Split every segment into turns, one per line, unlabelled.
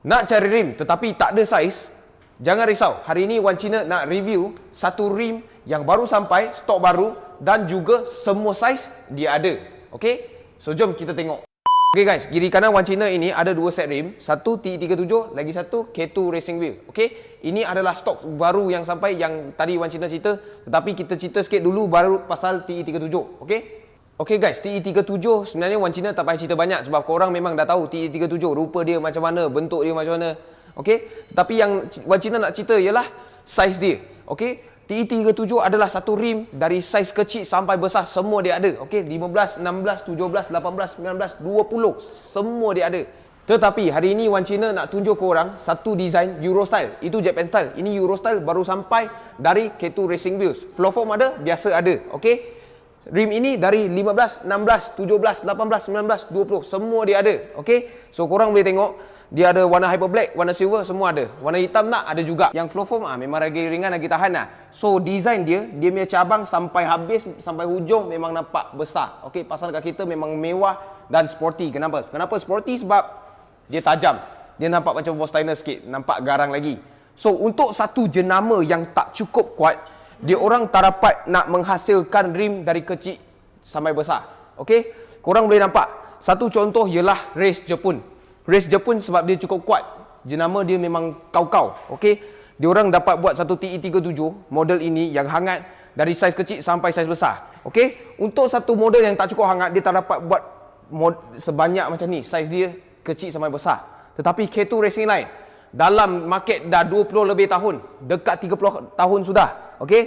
Nak cari rim tetapi tak ada saiz? Jangan risau. Hari ini Wan Cina nak review satu rim yang baru sampai, stok baru dan juga semua saiz dia ada. Okey? So jom kita tengok. Okey guys, kiri kanan Wan Cina ini ada dua set rim, satu TE37, lagi satu K2 Racing Wheel. Okey? Ini adalah stok baru yang sampai yang tadi Wan Cina cerita, tetapi kita cerita sikit dulu baru pasal TE37. Okey? Okey guys, TE37 sebenarnya Wan Cina tak payah cerita banyak sebab korang memang dah tahu TE37 rupa dia macam mana, bentuk dia macam mana. Okey? Tapi yang Wan Cina nak cerita ialah saiz dia. Okey? TE37 adalah satu rim dari saiz kecil sampai besar semua dia ada. Okey? 15, 16, 17, 18, 19, 20 semua dia ada. Tetapi hari ini Wan Cina nak tunjuk korang satu design Euro style. Itu Japan style. Ini Euro style baru sampai dari K2 Racing Wheels. Floor form ada, biasa ada. Okey? Rim ini dari 15, 16, 17, 18, 19, 20 semua dia ada. Okey? So korang boleh tengok dia ada warna hyper black, warna silver semua ada. Warna hitam nak ada juga. Yang floor form memang lagi ringan, lagi tahan lah. So design dia punya cabang sampai habis, sampai hujung memang nampak besar. Okey, pasal kat kita memang mewah dan sporty. Kenapa? Kenapa sporty? Sebab dia tajam. Dia nampak macam Vostiner sikit, nampak garang lagi. So untuk satu jenama yang tak cukup kuat, dia orang tak dapat nak menghasilkan rim dari kecil sampai besar. Okey? Korang boleh nampak. Satu contoh ialah race Jepun. Race Jepun sebab dia cukup kuat. Jenama dia memang kau-kau. Okey? Dia orang dapat buat satu TE37 model ini yang hangat dari saiz kecil sampai saiz besar. Okey? Untuk satu model yang tak cukup hangat, dia tak dapat buat sebanyak macam ni. Saiz dia kecil sampai besar. Tetapi K2 Racing Line dalam market dah 20 lebih tahun, dekat 30 tahun sudah. Okey?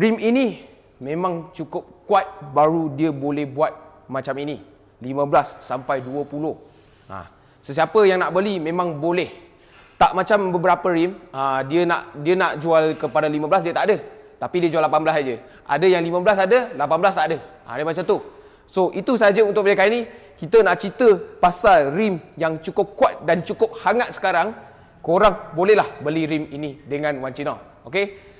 Rim ini memang cukup kuat baru dia boleh buat macam ini. 15 sampai 20. Sesiapa yang nak beli memang boleh. Tak macam beberapa rim, dia nak jual kepada 15 dia tak ada. Tapi dia jual 18 saja. Ada yang 15 ada, 18 tak ada. Dia macam tu. So itu saja untuk video kali ini. Kita nak cerita pasal rim yang cukup kuat dan cukup hangat sekarang. Korang bolehlah beli rim ini dengan Wan Cina. Okey?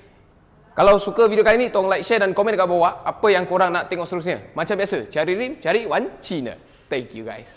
Kalau suka video kali ini, tolong like, share dan komen dekat bawah apa yang korang nak tengok seterusnya. Macam biasa, cari rim, cari Wan Cina. Thank you guys.